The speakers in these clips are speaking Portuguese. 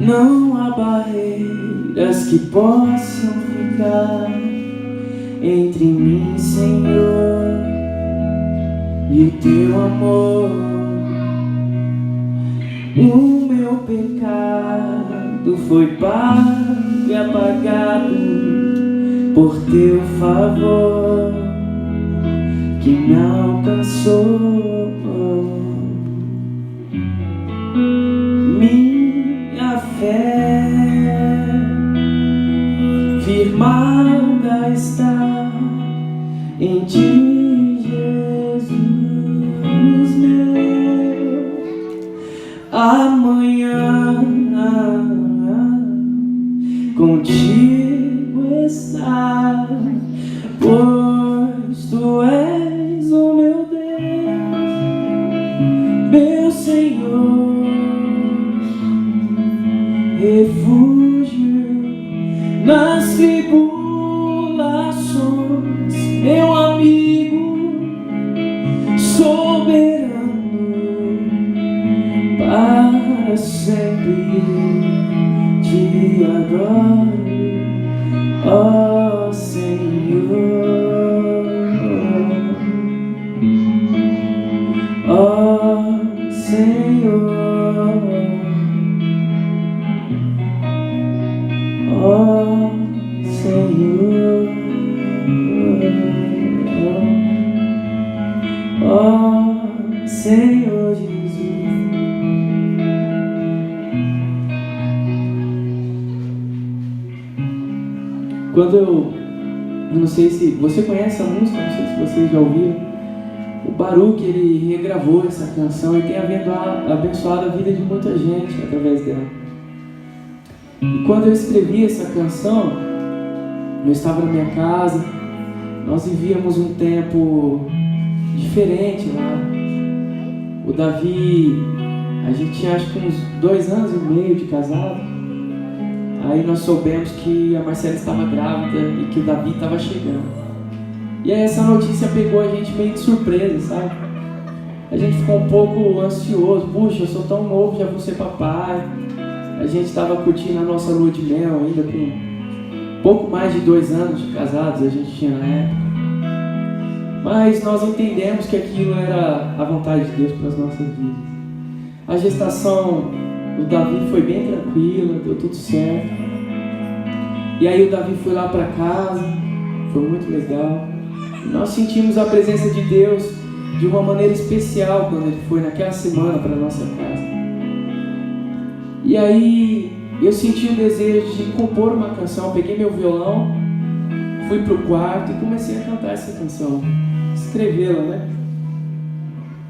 Não há barreiras que possam ficar entre mim, Senhor, e o teu amor. O meu pecado foi pago e apagado por teu favor que me alcançou. Minha fé firmada está em ti, Jesus meu. Amanhã contigo está, pois tu és o meu Deus, meu Senhor, refúgio nas tribulações, meu amigo soberano, para sempre te adoro, ó Senhor, ó Senhor, ó Senhor, ó Senhor Jesus. Quando eu não sei se você conhece essa música, não sei se vocês já ouviram, o Baruch, ele regravou essa canção e tem abençoado a vida de muita gente através dela. E quando eu escrevi essa canção, eu estava na minha casa, nós vivíamos um tempo diferente lá. O Davi, a gente tinha acho que uns 2 anos e meio de casado. Aí nós soubemos que a Marcela estava grávida e que o Davi estava chegando. E aí essa notícia pegou a gente meio de surpresa, sabe? A gente ficou um pouco ansioso. Puxa, eu sou tão novo, já vou ser papai. A gente estava curtindo a nossa lua de mel ainda, com pouco mais de 2 anos de casados a gente tinha na época. Mas nós entendemos que aquilo era a vontade de Deus para as nossas vidas. A gestação do Davi foi bem tranquila, deu tudo certo. E aí o Davi foi lá para casa, foi muito legal. E nós sentimos a presença de Deus de uma maneira especial quando ele foi naquela semana para nossa casa. E aí eu senti um desejo de compor uma canção. Peguei meu violão, fui pro quarto e comecei a cantar essa canção, escrevê-la, né?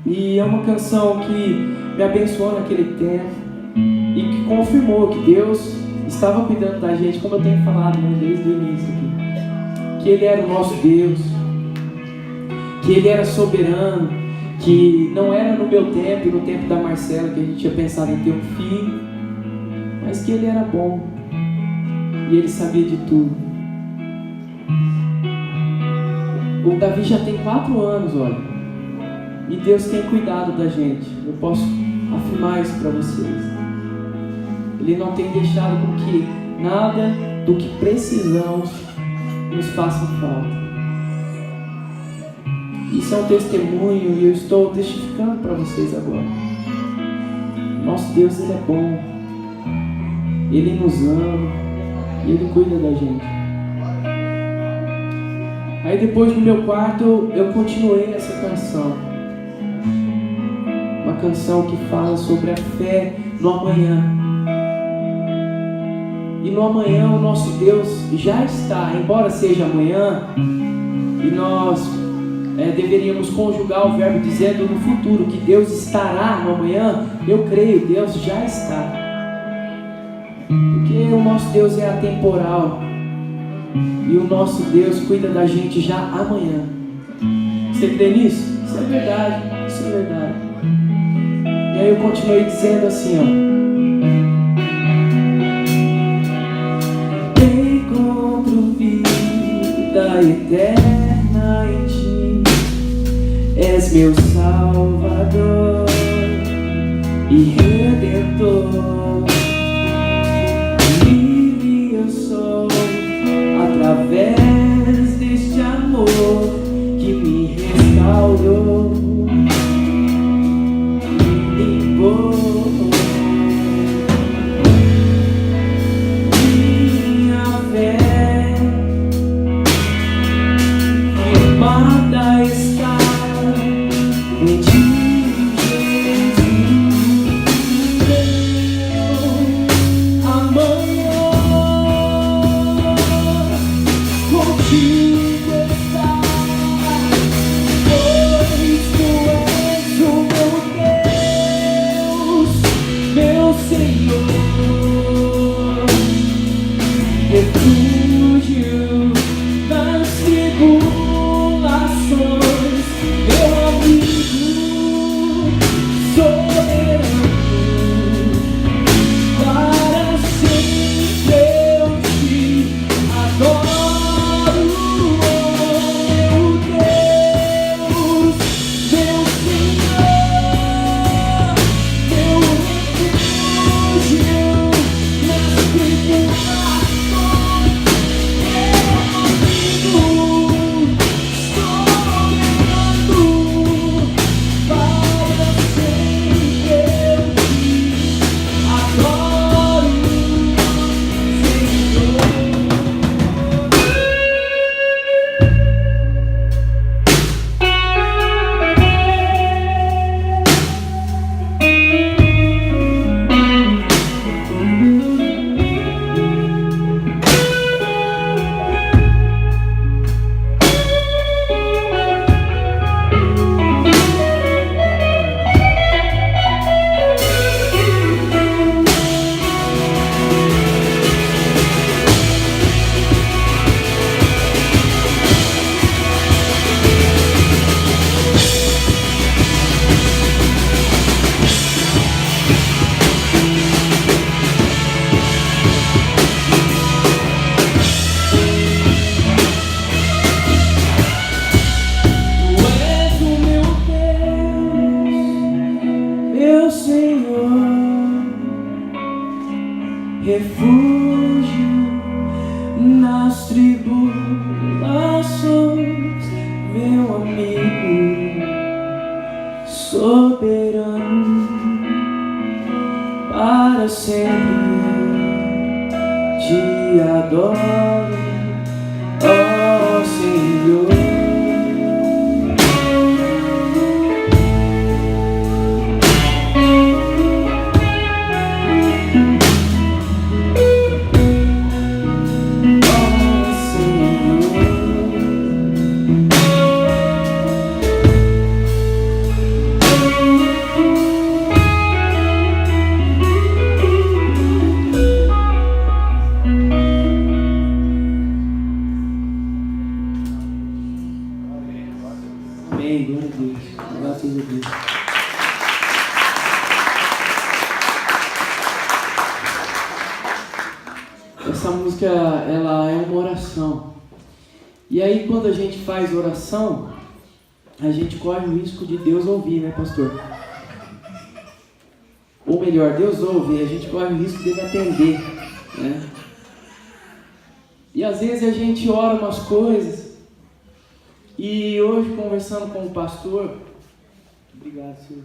E é uma canção que me abençoou naquele tempo e que confirmou que Deus estava cuidando da gente, como eu tenho falado, né, desde o início aqui. Que Ele era o nosso Deus, que Ele era soberano, que não era no meu tempo e no tempo da Marcela que a gente tinha pensado em ter um filho, mas que Ele era bom e Ele sabia de tudo. O Davi já tem 4 anos, olha, e Deus tem cuidado da gente. Eu posso afirmar isso para vocês. Ele não tem deixado com que nada do que precisamos nos faça falta. Isso é um testemunho e eu estou testificando para vocês agora. Nosso Deus, Ele é bom, Ele nos ama e Ele cuida da gente. Aí depois no meu quarto eu continuei essa canção. Uma canção que fala sobre a fé no amanhã. E no amanhã o nosso Deus já está, embora seja amanhã, e nós deveríamos conjugar o verbo dizendo no futuro que Deus estará no amanhã. Eu creio, Deus já está. Porque o nosso Deus é atemporal e o nosso Deus cuida da gente já amanhã. Você crê nisso? Isso é verdade, isso é verdade. E aí eu continuei dizendo assim, ó: encontro vida eterna em ti, és meu Salvador e Redentor. através deste amor que me restaurou, me limpou. Minha fé firmada está em ti. Refúgio nas tribulações, meu amigo soberano, para sempre eu te adoro, meu Deus, meu Senhor, meu refúgio nas tribulações. Refúgio nas tribulações, meu amigo soberano, para sempre te adoro, ó Senhor. Amém, glória a Deus, graças a Deus. Essa música, ela é uma oração. E aí, quando a gente faz oração, a gente corre o risco de Deus ouvir, né, pastor? Ou melhor, Deus ouve e a gente corre o risco dele atender, né? E às vezes a gente ora umas coisas. E hoje, conversando com o pastor, obrigado, senhor.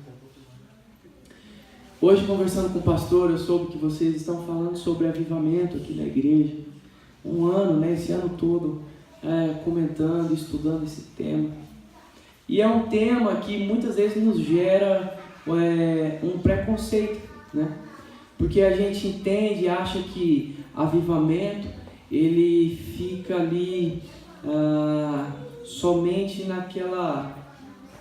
Hoje, conversando com o pastor, eu soube que vocês estão falando sobre avivamento aqui na igreja. Um ano, né, esse ano todo, comentando, estudando esse tema. E é um tema que muitas vezes nos gera um preconceito, né? Porque a gente entende, acha que avivamento, ele fica ali somente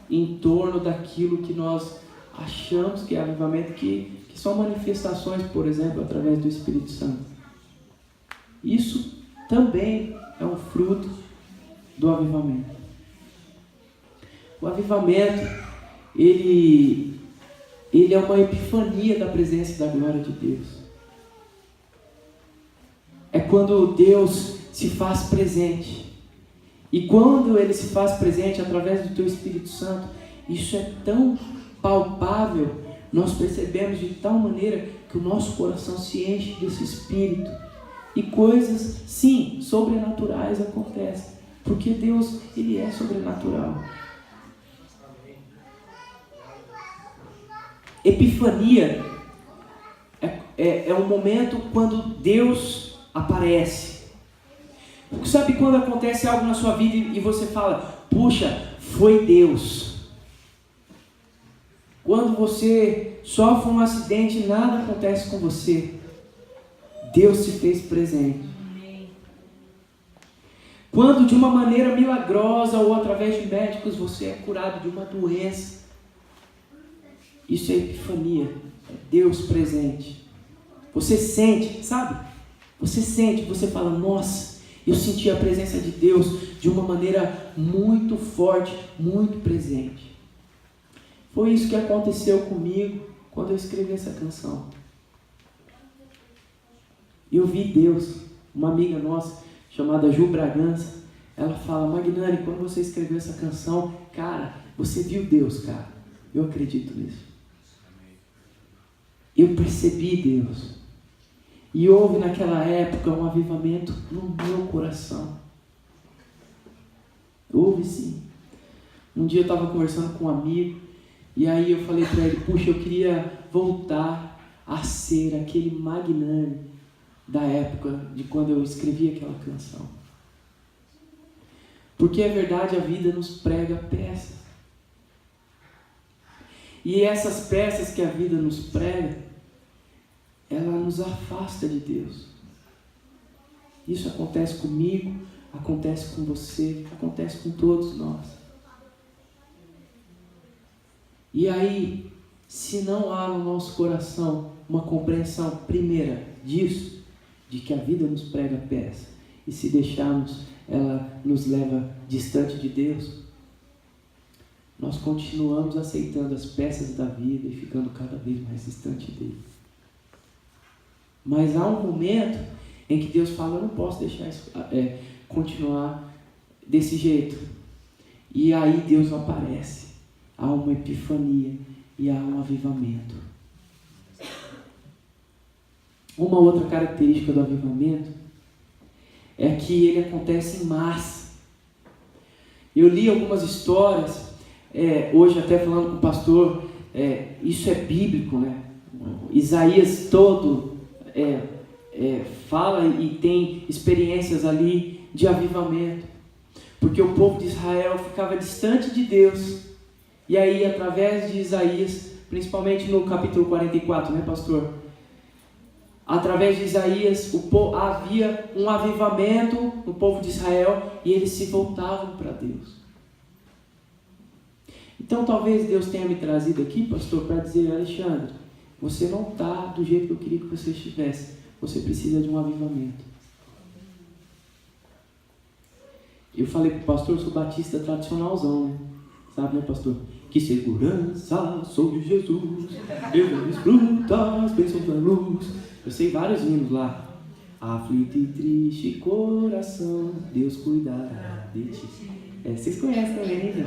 em torno daquilo que nós achamos que é avivamento, que são manifestações, por exemplo, através do Espírito Santo. Isso também é um fruto do avivamento. O avivamento, ele é uma epifania da presença e da glória de Deus. É quando Deus se faz presente. E quando Ele se faz presente através do Teu Espírito Santo, isso é tão palpável, nós percebemos de tal maneira que o nosso coração se enche desse Espírito E coisas, sim, sobrenaturais acontecem. Porque Deus, Ele é sobrenatural. Epifania é um momento quando Deus aparece. Sabe quando acontece algo na sua vida e você fala, puxa, foi Deus. Quando você sofre um acidente e nada acontece com você, Deus se fez presente. Quando de uma maneira milagrosa ou através de médicos você é curado de uma doença, isso é epifania, é Deus presente. Você sente, sabe? Você sente, você fala, nossa, eu senti a presença de Deus de uma maneira muito forte, muito presente. Foi isso que aconteceu comigo quando eu escrevi essa canção. Eu vi Deus. Uma amiga nossa, chamada Ju Bragança, ela fala, Magnani, quando você escreveu essa canção, cara, você viu Deus, cara. Eu acredito nisso. Eu percebi Deus. E houve naquela época um avivamento no meu coração. Houve sim. Um dia eu estava conversando com um amigo, e aí eu falei para ele, puxa, eu queria voltar a ser aquele Magnani da época de quando eu escrevi aquela canção. Porque é verdade, a vida nos prega peças. E essas peças que a vida nos prega, ela nos afasta de Deus. Isso acontece comigo, acontece com você, acontece com todos nós. E aí, se não há no nosso coração uma compreensão primeira disso, de que a vida nos prega peça, e se deixarmos, ela nos leva distante de Deus, nós continuamos aceitando as peças da vida e ficando cada vez mais distante dele. Mas há um momento em que Deus fala, eu não posso deixar isso continuar desse jeito. E aí Deus aparece. Há uma epifania e há um avivamento. Uma outra característica do avivamento é que ele acontece em massa. Eu li algumas histórias, hoje até falando com o pastor, isso é bíblico, né? Isaías todo fala e tem experiências ali de avivamento, porque o povo de Israel ficava distante de Deus, e aí através de Isaías, principalmente no capítulo 44, né, pastor? Através de Isaías, havia um avivamento no povo de Israel e eles se voltavam para Deus. Então talvez Deus tenha me trazido aqui, pastor, para dizer, Alexandre, você não está do jeito que eu queria que você estivesse. Você precisa de um avivamento. Eu falei para o pastor, eu sou batista tradicionalzão, né? Sabe, né, pastor? Que segurança sobre Jesus, eu desfruto as bênçãos da luz. Eu sei vários hinos lá. Aflito e triste coração, Deus cuidará de ti. Vocês conhecem também, né, gente?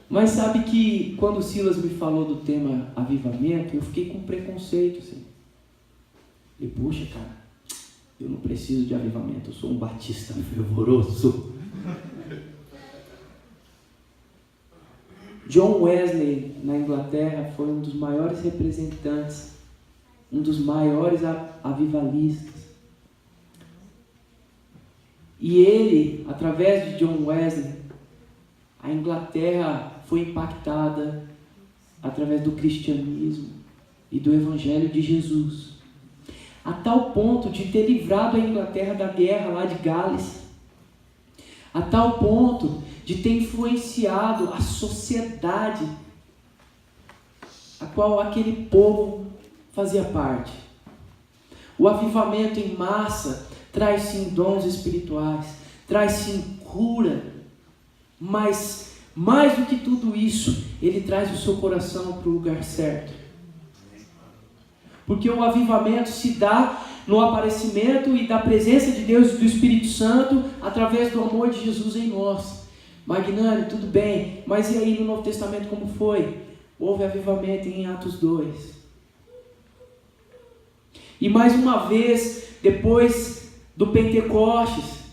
Mas sabe que quando o Silas me falou do tema avivamento, eu fiquei com preconceito, assim. E puxa, cara, eu não preciso de avivamento, eu sou um batista fervoroso. John Wesley, na Inglaterra, foi um dos maiores representantes, um dos maiores avivalistas. E ele, através de John Wesley, a Inglaterra foi impactada através do cristianismo e do evangelho de Jesus, a tal ponto de ter livrado a Inglaterra da guerra lá de Gales, a tal ponto de ter influenciado a sociedade a qual aquele povo fazia parte. O avivamento em massa traz sim dons espirituais, traz sim cura, mas mais do que tudo isso, ele traz o seu coração para o lugar certo. Porque o avivamento se dá no aparecimento e da presença de Deus e do Espírito Santo através do amor de Jesus em nós. Magnani, tudo bem, mas e aí no Novo Testamento como foi? Houve avivamento em Atos 2. E mais uma vez, depois do Pentecostes,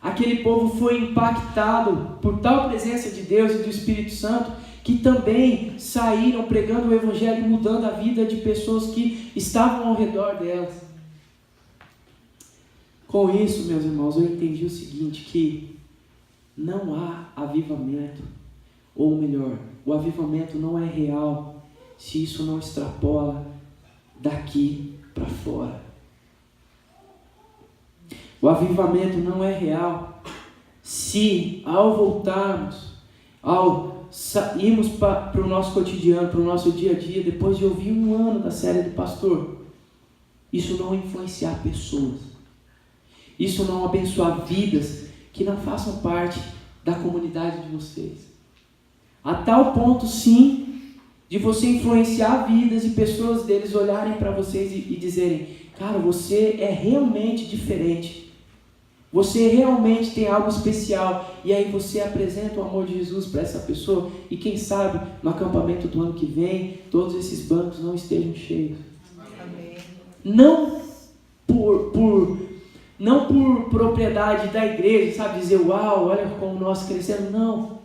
aquele povo foi impactado por tal presença de Deus e do Espírito Santo, que também saíram pregando o Evangelho e mudando a vida de pessoas que estavam ao redor delas. Com isso, meus irmãos, eu entendi o seguinte, que não há avivamento, ou melhor, o avivamento não é real se isso não extrapola daqui para fora. O avivamento não é real se, ao voltarmos, ao irmos para o nosso cotidiano, para o nosso dia a dia, depois de ouvir 1 ano da série do pastor, isso não influenciar pessoas, isso não abençoar vidas que não façam parte da comunidade de vocês. A tal ponto, sim, de você influenciar vidas e pessoas deles olharem para vocês e dizerem: cara, você é realmente diferente. Você realmente tem algo especial. E aí você apresenta o amor de Jesus para essa pessoa. E quem sabe, no acampamento do ano que vem, todos esses bancos não estejam cheios. Amém. Não por propriedade da igreja, sabe? Dizer, uau, olha como nós crescemos. Não.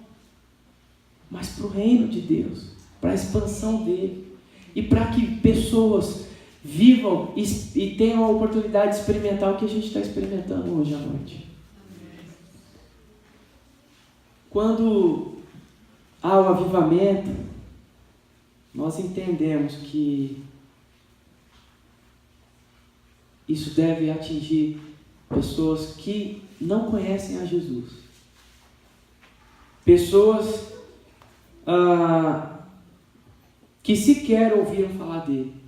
Mas para o reino de Deus. Para a expansão dele. E para que pessoas vivam e tenham a oportunidade de experimentar o que a gente está experimentando hoje à noite. Quando há o avivamento, nós entendemos que isso deve atingir pessoas que não conhecem a Jesus. Pessoas que sequer ouviram falar dele.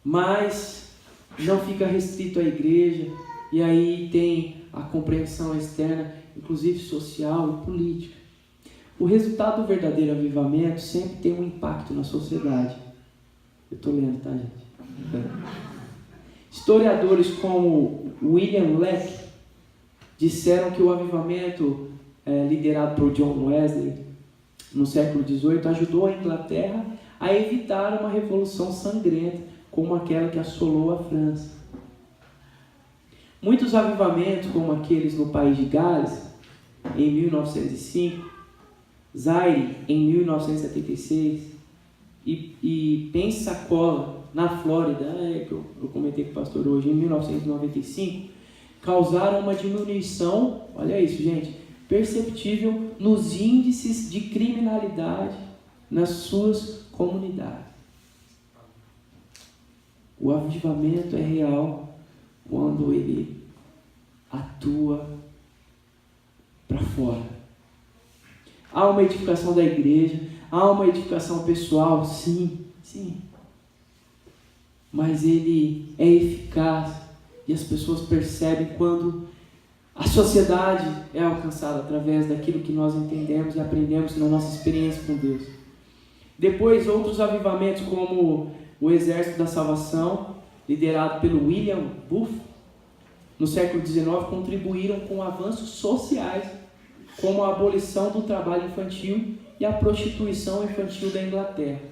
Mas não fica restrito à igreja, e aí tem a compreensão externa, inclusive social e política. O resultado do verdadeiro avivamento sempre tem um impacto na sociedade. Eu estou lendo, tá, gente? Historiadores como William Leck disseram que o avivamento liderado por John Wesley no século XVIII ajudou a Inglaterra a evitar uma revolução sangrenta como aquela que assolou a França. Muitos avivamentos, como aqueles no país de Gales, em 1905, Zaire, em 1976, e Pensacola, na Flórida, que eu comentei com o pastor hoje, em 1995, causaram uma diminuição, olha isso, gente, perceptível nos índices de criminalidade nas suas comunidades. O avivamento é real quando ele atua para fora. Há uma edificação da igreja, há uma edificação pessoal, sim. Mas ele é eficaz e as pessoas percebem quando a sociedade é alcançada através daquilo que nós entendemos e aprendemos na nossa experiência com Deus. Depois, outros avivamentos como o Exército da Salvação, liderado pelo William Booth, no século XIX, contribuíram com avanços sociais, como a abolição do trabalho infantil e a prostituição infantil da Inglaterra.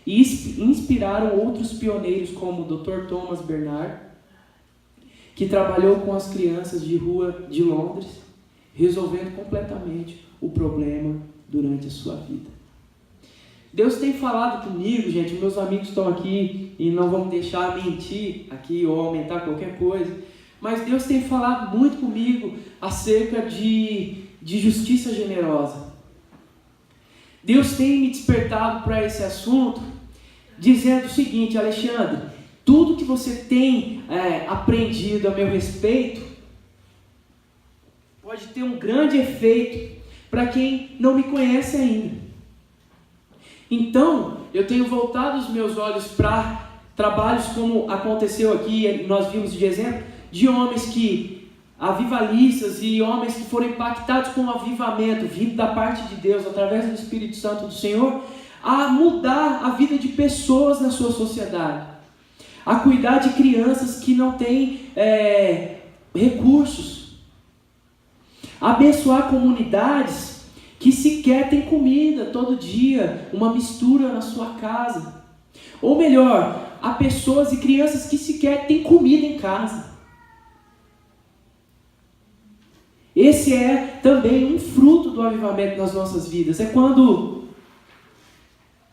E inspiraram outros pioneiros, como o Dr. Thomas Bernard, que trabalhou com as crianças de rua de Londres, resolvendo completamente o problema durante a sua vida. Deus tem falado comigo, gente, meus amigos estão aqui e não vão me deixar mentir aqui ou aumentar qualquer coisa, mas Deus tem falado muito comigo acerca de justiça generosa. Deus tem me despertado para esse assunto, dizendo o seguinte: Alexandre, tudo que você tem aprendido a meu respeito pode ter um grande efeito para quem não me conhece ainda. Então, eu tenho voltado os meus olhos para trabalhos como aconteceu aqui, nós vimos de exemplo, de homens que, avivalistas e homens que foram impactados com o avivamento, vindo da parte de Deus, através do Espírito Santo do Senhor, a mudar a vida de pessoas na sua sociedade, a cuidar de crianças que não têm recursos, a abençoar comunidades que sequer tem comida todo dia, uma mistura na sua casa. Ou melhor, há pessoas e crianças que sequer têm comida em casa. Esse é também um fruto do avivamento nas nossas vidas. É quando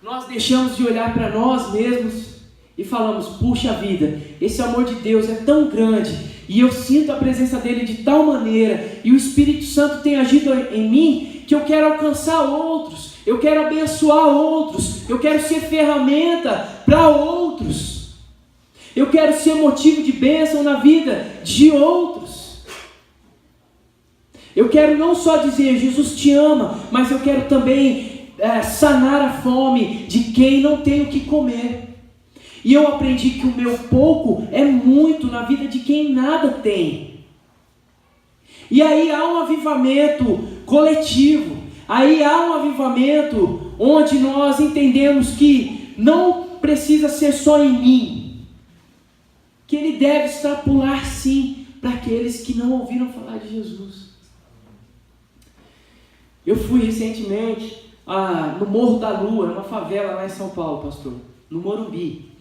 nós deixamos de olhar para nós mesmos e falamos: puxa vida, esse amor de Deus é tão grande, e eu sinto a presença dele de tal maneira, e o Espírito Santo tem agido em mim, que eu quero alcançar outros, eu quero abençoar outros, eu quero ser ferramenta para outros, eu quero ser motivo de bênção na vida de outros. Eu quero não só dizer Jesus te ama, mas eu quero também sanar a fome de quem não tem o que comer. E eu aprendi que o meu pouco é muito na vida de quem nada tem. E aí há um avivamento coletivo. Aí há um avivamento onde nós entendemos que não precisa ser só em mim, que ele deve extrapolar sim para aqueles que não ouviram falar de Jesus. Eu fui recentemente no Morro da Lua, uma favela lá em São Paulo, pastor, no Morumbi.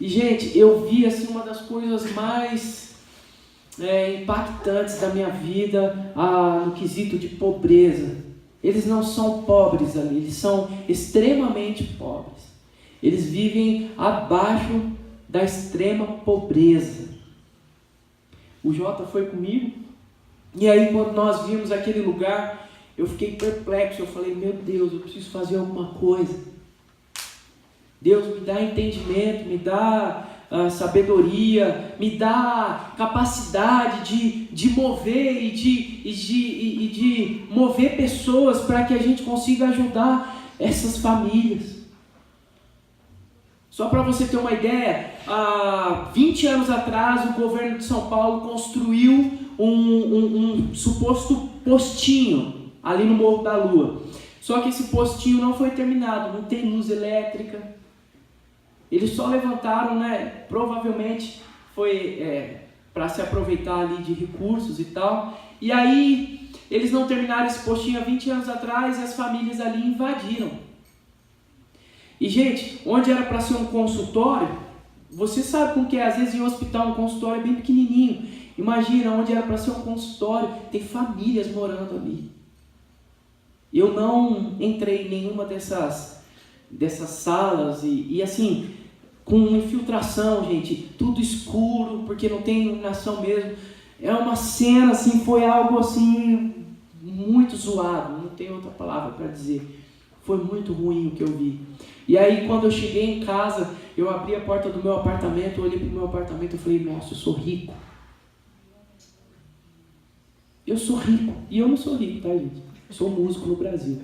E, gente, eu vi assim, uma das coisas mais impactantes da minha vida no quesito de pobreza. Eles não são pobres ali, eles são extremamente pobres. Eles vivem abaixo da extrema pobreza. O Jota foi comigo, e aí quando nós vimos aquele lugar, eu fiquei perplexo. Eu falei: meu Deus, eu preciso fazer alguma coisa. Deus, me dá entendimento, me dá sabedoria, me dá capacidade de mover e de mover pessoas para que a gente consiga ajudar essas famílias. Só para você ter uma ideia, há 20 anos atrás o governo de São Paulo construiu um suposto postinho ali no Morro da Lua. Só que esse postinho não foi terminado, não tem luz elétrica. Eles só levantaram, provavelmente foi para se aproveitar ali de recursos e tal. E aí eles não terminaram esse postinho há 20 anos atrás e as famílias ali invadiram. E, gente, onde era para ser um consultório, você sabe como que é, às vezes em um hospital um consultório é bem pequenininho. Imagina, onde era para ser um consultório, tem famílias morando ali. Eu não entrei em nenhuma dessas salas e assim, com infiltração, gente, tudo escuro, porque não tem iluminação mesmo. É uma cena assim, foi algo assim, muito zoado, não tem outra palavra para dizer. Foi muito ruim o que eu vi. E aí quando eu cheguei em casa, eu abri a porta do meu apartamento, eu olhei para o meu apartamento e falei: nossa, eu sou rico. Eu sou rico. E eu não sou rico, tá, gente? Eu sou músico no Brasil.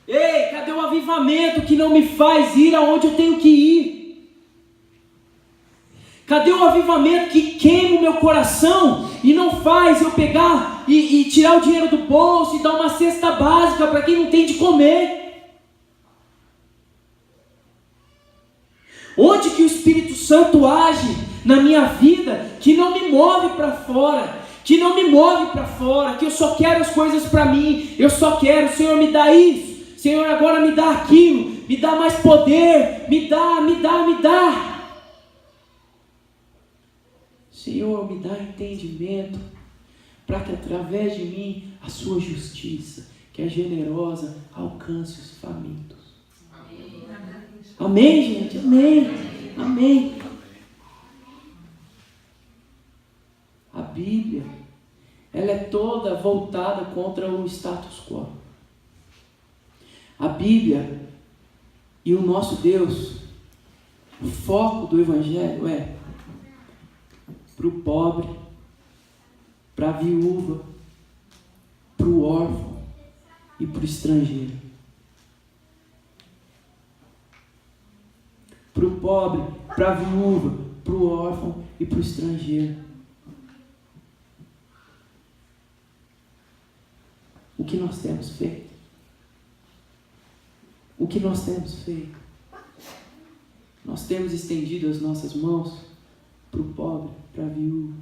Ei, cadê o avivamento que não me faz ir aonde eu tenho que ir? Cadê o avivamento que queima o meu coração e não faz eu pegar e tirar o dinheiro do bolso e dar uma cesta básica para quem não tem de comer? Onde que o Espírito Santo age na minha vida que não me move para fora, que não me move para fora, que eu só quero as coisas para mim, eu só quero, Senhor, me dá isso, Senhor, agora me dá aquilo, me dá mais poder, me dá. Senhor, me dá entendimento, para que através de mim a sua justiça, que é generosa, alcance os famintos. Amém, gente? Amém. A Bíblia, ela é toda voltada contra o status quo. A Bíblia e o nosso Deus, o foco do Evangelho é para o pobre, para a viúva, para o órfão e para o estrangeiro. Para o pobre, para a viúva, para o órfão e para o estrangeiro. O que nós temos feito? O que nós temos feito? Nós temos estendido as nossas mãos para o pobre, para a viúva,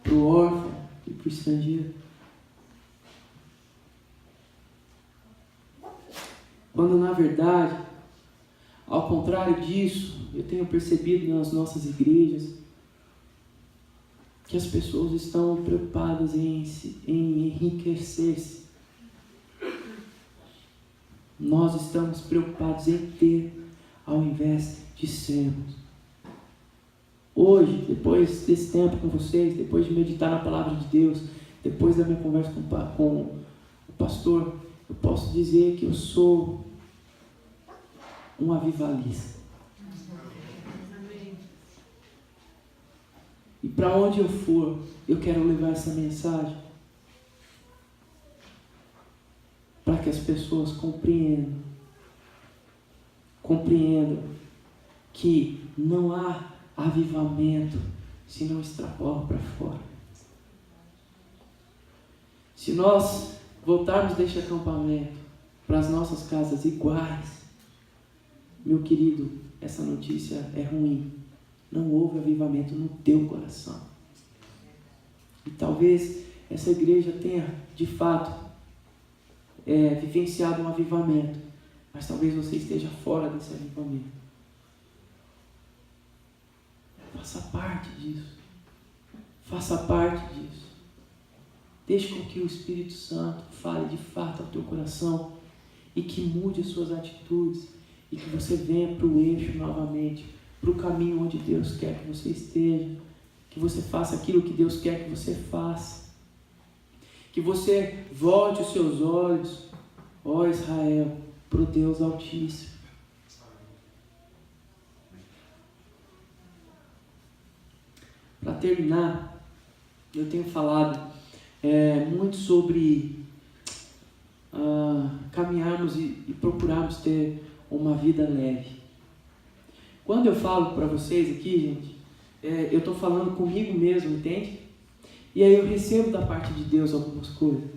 para o órfão e para o estrangeiro. Quando na verdade, ao contrário disso, eu tenho percebido nas nossas igrejas que as pessoas estão preocupadas em enriquecer-se. Nós estamos preocupados em ter, ao invés de sermos. Hoje, depois desse tempo com vocês, depois de meditar na palavra de Deus, depois da minha conversa com o pastor, eu posso dizer que eu sou um avivalista. E para onde eu for, eu quero levar essa mensagem para que as pessoas compreendam que não há avivamento se não extrapola para fora. Se nós voltarmos deste acampamento para as nossas casas iguais, meu querido, essa notícia é ruim. Não houve avivamento no teu coração. E talvez essa igreja tenha, de fato, vivenciado um avivamento, mas talvez você esteja fora desse avivamento. Faça parte disso. Faça parte disso. Deixe com que o Espírito Santo fale de fato ao teu coração e que mude as suas atitudes e que você venha para o eixo novamente, para o caminho onde Deus quer que você esteja, que você faça aquilo que Deus quer que você faça, que você volte os seus olhos, ó Israel, para o Deus Altíssimo. Para terminar, eu tenho falado muito sobre caminharmos e procurarmos ter uma vida leve. Quando eu falo para vocês aqui, gente, eu estou falando comigo mesmo, entende? E aí eu recebo da parte de Deus algumas coisas.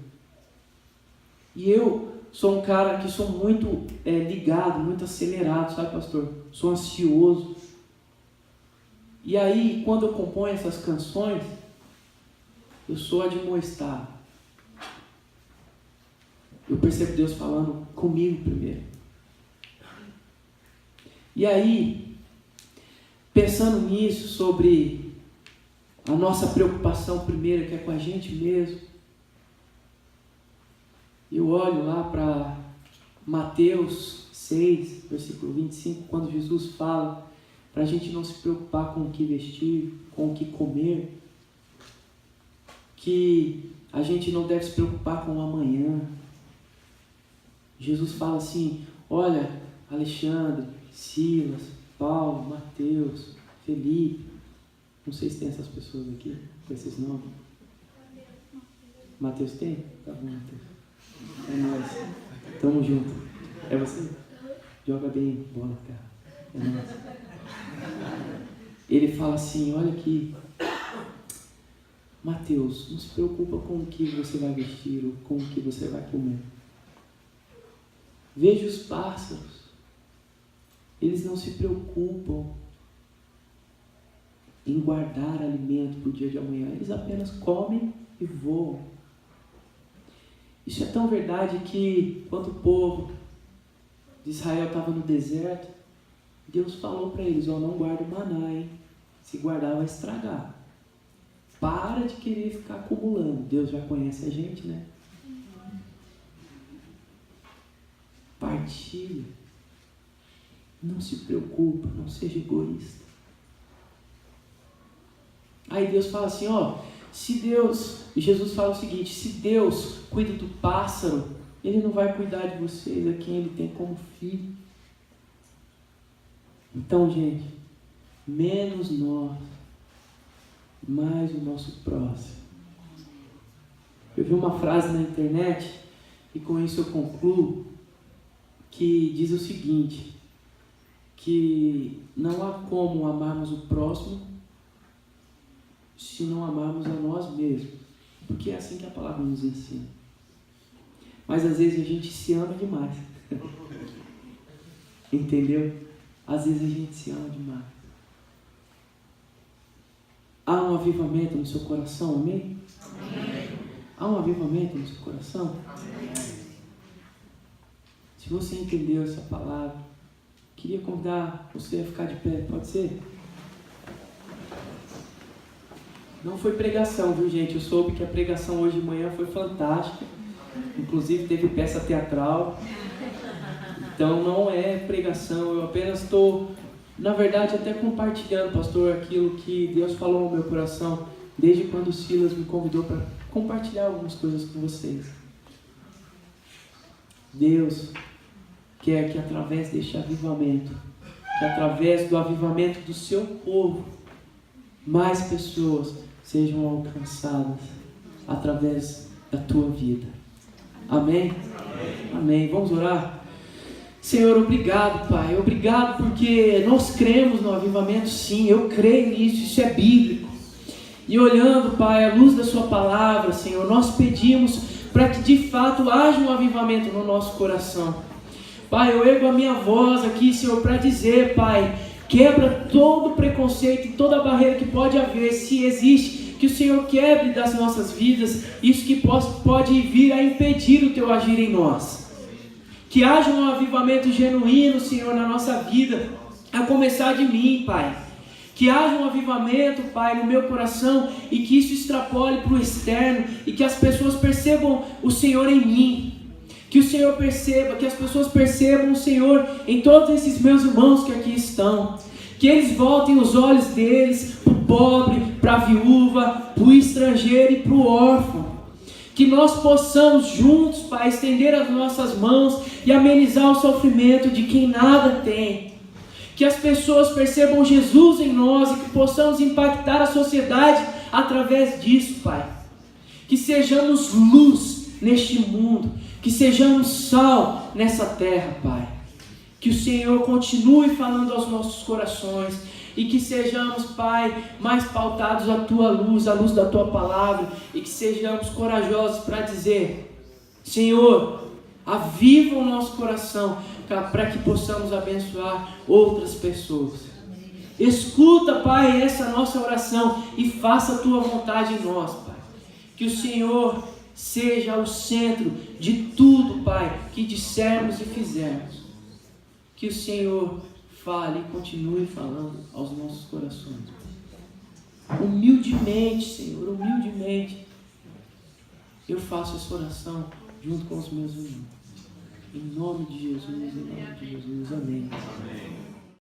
E eu sou um cara que sou muito ligado, muito acelerado, sabe, pastor? Sou ansioso. E aí, quando eu componho essas canções, eu sou admoestado. Eu percebo Deus falando comigo primeiro. E aí, pensando nisso, sobre a nossa preocupação primeira, que é com a gente mesmo, eu olho lá para Mateus 6, versículo 25, quando Jesus fala para a gente não se preocupar com o que vestir, com o que comer, que a gente não deve se preocupar com o amanhã. Jesus fala assim: olha, Alexandre, Silas, Paulo, Mateus, Felipe, não sei se tem essas pessoas aqui, com esses nomes. Mateus tem? Tá bom, Mateus. É nóis. Tamo junto. É você? Joga bem bola, cara. É nóis. Ele fala assim: olha aqui, Mateus, não se preocupa com o que você vai vestir ou com o que você vai comer. Veja os pássaros. Eles não se preocupam em guardar alimento para o dia de amanhã. Eles apenas comem e voam. Isso é tão verdade que, quando o povo de Israel estava no deserto, Deus falou para eles: não guarda o maná, hein? Se guardar vai estragar. Para de querer ficar acumulando. Deus já conhece a gente, né? Partilha. Não se preocupa, não seja egoísta. Aí Deus fala assim, Jesus fala o seguinte: se Deus cuida do pássaro, Ele não vai cuidar de vocês, a quem Ele tem como filho. Então, gente, menos nós, mais o nosso próximo. Eu vi uma frase na internet, e com isso eu concluo, que diz o seguinte: que não há como amarmos o próximo se não amarmos a nós mesmos, porque é assim que a palavra nos ensina. Mas às vezes a gente se ama demais. Entendeu? Às vezes a gente se ama demais. Há um avivamento no seu coração, amém? Amém. Há um avivamento no seu coração? Amém. Se Se você entendeu essa palavra, queria convidar você a ficar de pé, pode ser? Não foi pregação, viu, gente? Eu soube que a pregação hoje de manhã foi fantástica. Inclusive teve peça teatral. Então não é pregação, eu apenas estou, na verdade, até compartilhando, pastor, aquilo que Deus falou no meu coração, desde quando o Silas me convidou para compartilhar algumas coisas com vocês. Deus quer que através deste avivamento, que através do avivamento do seu povo, mais pessoas sejam alcançadas através da tua vida. Amém? Amém. Vamos orar? Senhor, obrigado, Pai. Obrigado porque nós cremos no avivamento, sim. Eu creio nisso, isso é bíblico. E olhando, Pai, à luz da sua palavra, Senhor, nós pedimos para que de fato haja um avivamento no nosso coração. Pai, eu ergo a minha voz aqui, Senhor, para dizer, Pai, quebra todo preconceito e toda barreira que pode haver, se existe, que o Senhor quebre das nossas vidas, isso que pode vir a impedir o teu agir em nós. Que haja um avivamento genuíno, Senhor, na nossa vida, a começar de mim, Pai. Que haja um avivamento, Pai, no meu coração e que isso extrapole para o externo e que as pessoas percebam o Senhor em mim. Que o Senhor perceba, que as pessoas percebam o Senhor em todos esses meus irmãos que aqui estão. Que eles voltem os olhos deles para o pobre, para a viúva, para o estrangeiro e para o órfão. Que nós possamos juntos, Pai, estender as nossas mãos e amenizar o sofrimento de quem nada tem. Que as pessoas percebam Jesus em nós e que possamos impactar a sociedade através disso, Pai. Que sejamos luz neste mundo, que sejamos sal nessa terra, Pai. Que o Senhor continue falando aos nossos corações e que sejamos, Pai, mais pautados à Tua luz, à luz da Tua palavra, e que sejamos corajosos para dizer: Senhor, aviva o nosso coração para que possamos abençoar outras pessoas. Escuta, Pai, essa nossa oração e faça a Tua vontade em nós, Pai. Que o Senhor seja o centro de tudo, Pai, que dissermos e fizermos. Que o Senhor fale e continue falando aos nossos corações. Humildemente, Senhor, humildemente, eu faço essa oração junto com os meus irmãos. Em nome de Jesus, amém.